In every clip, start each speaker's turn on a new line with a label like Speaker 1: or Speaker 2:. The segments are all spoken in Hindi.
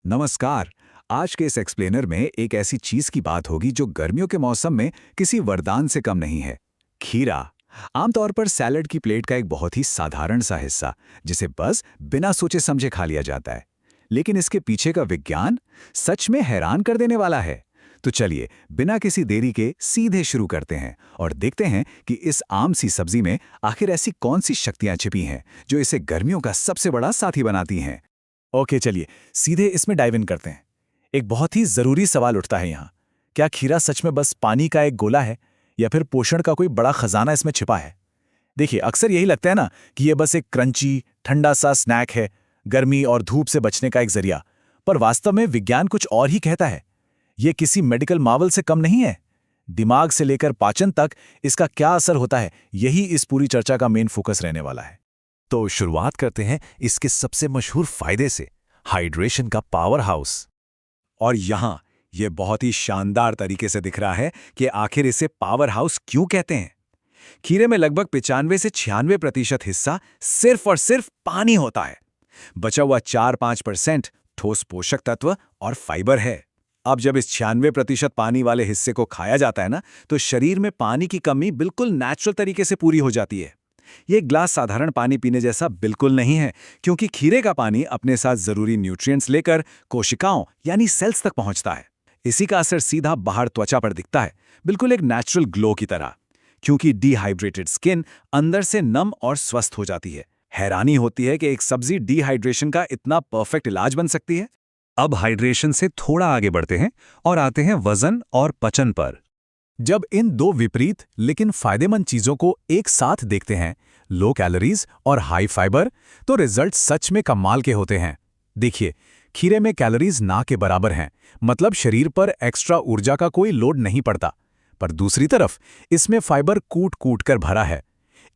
Speaker 1: नमस्कार। आज के इस एक्सप्लेनर में एक ऐसी चीज की बात होगी जो गर्मियों के मौसम में किसी वरदान से कम नहीं है। खीरा। आमतौर पर सैलड की प्लेट का एक बहुत ही साधारण सा हिस्सा, जिसे बस बिना सोचे समझे खा लिया जाता है। लेकिन इसके पीछे का विज्ञान सच में हैरान कर देने वाला है। तो चलिए बिना किसी देरी के सीधे शुरू करते हैं और देखते हैं कि इस आम सी सब्जी में आखिर ऐसी कौन सी शक्तियां छिपी हैं जो इसे गर्मियों का सबसे बड़ा साथी बनाती हैं।
Speaker 2: ओके, चलिए सीधे इसमें डाइव इन करते हैं। एक बहुत ही जरूरी सवाल उठता है यहाँ। क्या खीरा सच में बस पानी का एक गोला है या फिर पोषण का कोई बड़ा खजाना इसमें छिपा है? देखिए, अक्सर यही लगता है ना कि ये बस एक क्रंची ठंडा सा स्नैक है, गर्मी और धूप से बचने का एक जरिया। पर वास्तव में विज्ञान कुछ और ही कहता है। ये किसी मेडिकल मावल से कम नहीं है। दिमाग से लेकर पाचन तक इसका क्या असर होता है, यही इस पूरी चर्चा का मेन फोकस रहने वाला है।
Speaker 3: तो शुरुआत करते हैं इसके सबसे मशहूर फायदे से, हाइड्रेशन का पावर हाउस।
Speaker 1: और यहाँ ये बहुत ही शानदार तरीके से दिख रहा है कि आखिर इसे पावर हाउस क्यों कहते हैं। खीरे में लगभग 95 से 96% हिस्सा सिर्फ और सिर्फ पानी होता है। बचा हुआ 4-5% ठोस पोषक तत्व और फाइबर है। अब जब इस 96% पानी वाले हिस्से को खाया जाता है ना, तो शरीर में पानी की कमी बिल्कुल नेचुरल तरीके से पूरी हो जाती है। ये ग्लास साधारण पानी पीने जैसा बिल्कुल नहीं है, क्योंकि खीरे का पानी अपने साथ जरूरी न्यूट्रिएंट्स लेकर कोशिकाओं यानी सेल्स तक पहुंचता है। इसी का असर सीधा बाहर त्वचा पर दिखता है, बिल्कुल एक नेचुरल ग्लो की तरह। क्योंकि डिहाइड्रेटेड स्किन अंदर से नम और स्वस्थ हो जाती है। हैरानी होती है कि एक सब्जी डिहाइड्रेशन का इतना परफेक्ट इलाज बन सकती है।
Speaker 3: अब हाइड्रेशन से थोड़ा आगे बढ़ते हैं और आते हैं वजन और पचन पर।
Speaker 2: जब इन दो विपरीत लेकिन फायदेमंद चीजों को एक साथ देखते हैं, लो कैलोरीज और हाई फाइबर, तो रिजल्ट सच में कमाल के होते हैं। देखिए, खीरे में कैलोरीज ना के बराबर हैं, मतलब शरीर पर एक्स्ट्रा ऊर्जा का कोई लोड नहीं पड़ता। पर दूसरी तरफ इसमें फाइबर कूट कूट कर भरा है।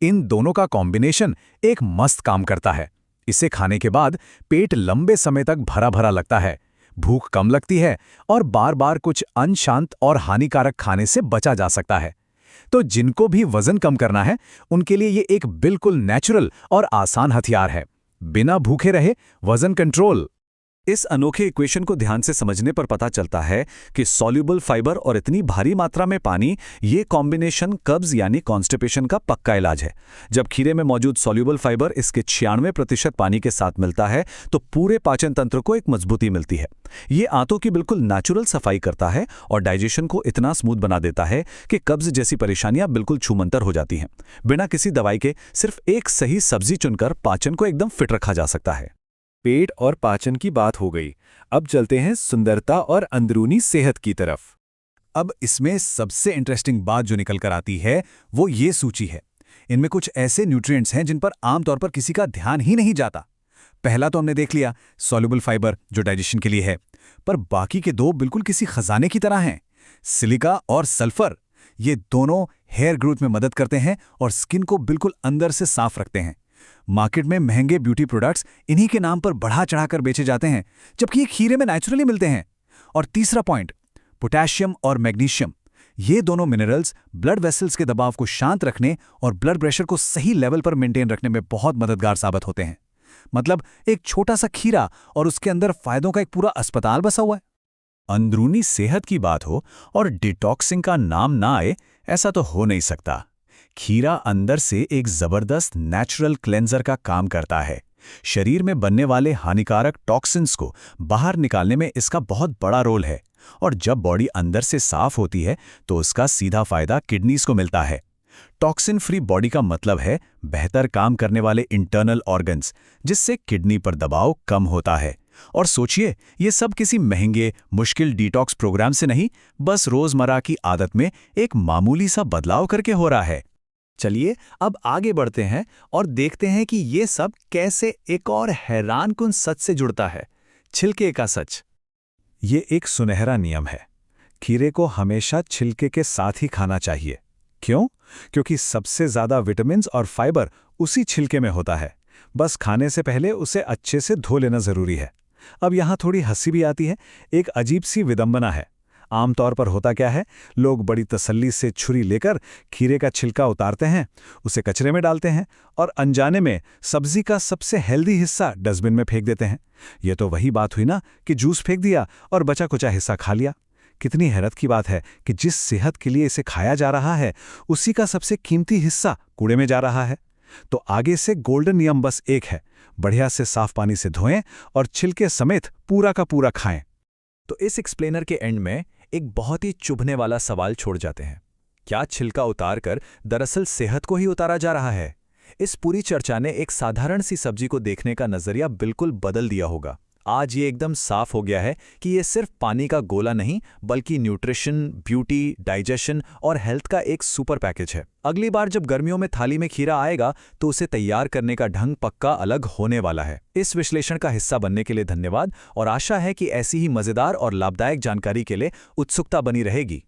Speaker 2: इन दोनों का कॉम्बिनेशन एक मस्त काम करता है। इसे खाने के बाद पेट लंबे समय तक भरा भरा लगता है, भूख कम लगती है और बार बार कुछ अनशांत और हानिकारक खाने से बचा जा सकता है। तो जिनको भी वजन कम करना है, उनके लिए ये एक बिल्कुल नेचुरल और आसान हथियार है। बिना भूखे रहे वजन कंट्रोल।
Speaker 3: इस अनोखे इक्वेशन को ध्यान से समझने पर पता चलता है कि सॉल्युबल फाइबर और इतनी भारी मात्रा में पानी, ये कॉम्बिनेशन कब्ज यानी कॉन्स्टिपेशन का पक्का इलाज है। जब खीरे में मौजूद सॉल्युबल फाइबर इसके 96% पानी के साथ मिलता है, तो पूरे पाचन तंत्र को एक मजबूती मिलती है। ये आंतों की बिल्कुल नेचुरल सफाई करता है और डाइजेशन को इतना स्मूथ बना देता है कि कब्ज जैसी परेशानियां बिल्कुल छूमंतर हो जाती हैं। बिना किसी दवाई के सिर्फ एक सही सब्जी चुनकर पाचन को एकदम फिट रखा जा सकता है।
Speaker 2: पेट और पाचन की बात हो गई, अब चलते हैं सुंदरता और अंदरूनी सेहत की तरफ। अब इसमें सबसे इंटरेस्टिंग बात जो निकल कर आती है वो ये सूची है। इनमें कुछ ऐसे न्यूट्रिएंट्स हैं जिन पर आमतौर पर किसी का ध्यान ही नहीं जाता। पहला तो हमने देख लिया सॉल्युबल फाइबर, जो डाइजेशन के लिए है, पर बाकी के दो बिल्कुल किसी खजाने की तरह हैं। सिलिका और सल्फर, ये दोनों हेयर ग्रोथ में मदद करते हैं और स्किन को बिल्कुल अंदर से साफ रखते हैं। मार्केट में महंगे ब्यूटी प्रोडक्ट्स इन्हीं के नाम पर बढ़ा चढ़ाकर बेचे जाते हैं, जबकि ये खीरे में नेचुरली मिलते हैं। और तीसरा पॉइंट, पोटेशियम और मैग्नीशियम, ये दोनों मिनरल्स ब्लड वेसल्स के दबाव को शांत रखने और ब्लड प्रेशर को सही लेवल पर मेंटेन रखने में बहुत मददगार साबित होते हैं। मतलब एक छोटा सा खीरा और उसके अंदर फायदों का एक पूरा अस्पताल बसा हुआ है। अंदरूनी सेहत की बात हो और डिटॉक्सिंग का नाम ना आए, ऐसा तो हो नहीं सकता। खीरा अंदर से एक जबरदस्त नेचुरल क्लेंजर का काम करता है। शरीर में बनने वाले हानिकारक टॉक्सिन्स को बाहर निकालने में इसका बहुत बड़ा रोल है। और जब बॉडी अंदर से साफ होती है, तो उसका सीधा फायदा किडनीज को मिलता है। टॉक्सिन फ्री बॉडी का मतलब है बेहतर काम करने वाले इंटरनल ऑर्गन्स, जिससे किडनी पर दबाव कम होता है। और सोचिए, ये सब किसी महंगे मुश्किल डिटॉक्स प्रोग्राम से नहीं, बस रोजमर्रा की आदत में एक मामूली सा बदलाव करके हो रहा है। चलिए अब आगे बढ़ते हैं और देखते हैं कि ये सब कैसे एक और हैरानकुन सच से जुड़ता है, छिलके का सच। ये एक सुनहरा नियम है। खीरे को हमेशा छिलके के साथ ही खाना चाहिए। क्यों? क्योंकि सबसे ज्यादा विटामिन्स और फाइबर उसी छिलके में होता है। बस खाने से पहले उसे अच्छे से धो लेना जरूरी है। अब यहाँ थोड़ी हंसी भी आती है। एक अजीब सी विडंबना है। आमतौर पर होता क्या है, लोग बड़ी तसल्ली से छुरी लेकर खीरे का छिलका उतारते हैं, उसे कचरे में डालते हैं और अनजाने में सब्जी का सबसे हेल्दी हिस्सा डस्टबिन में फेंक देते हैं। यह तो वही बात हुई ना कि जूस फेंक दिया और बचा कुचा हिस्सा खा लिया। कितनी हैरत की बात है कि जिस सेहत के लिए इसे खाया जा रहा है, उसी का सबसे कीमती हिस्सा कूड़े में जा रहा है। तो आगे से गोल्डन नियम बस एक है, बढ़िया से साफ पानी से धोएं और छिलके समेत पूरा का पूरा खाएं।
Speaker 3: तो इस एक्सप्लेनर के एंड में एक बहुत ही चुभने वाला सवाल छोड़ जाते हैं। क्या छिलका उतारकर दरअसल सेहत को ही उतारा जा रहा है? इस पूरी चर्चा ने एक साधारण सी सब्जी को देखने का नजरिया बिल्कुल बदल दिया होगा। आज ये एकदम साफ हो गया है कि ये सिर्फ पानी का गोला नहीं, बल्कि न्यूट्रिशन, ब्यूटी, डाइजेशन और हेल्थ का एक सुपर पैकेज है। अगली बार जब गर्मियों में थाली में खीरा आएगा तो उसे तैयार करने का ढंग पक्का अलग होने वाला है। इस विश्लेषण का हिस्सा बनने के लिए धन्यवाद और आशा है कि ऐसी ही मजेदार और लाभदायक जानकारी के लिए उत्सुकता बनी रहेगी।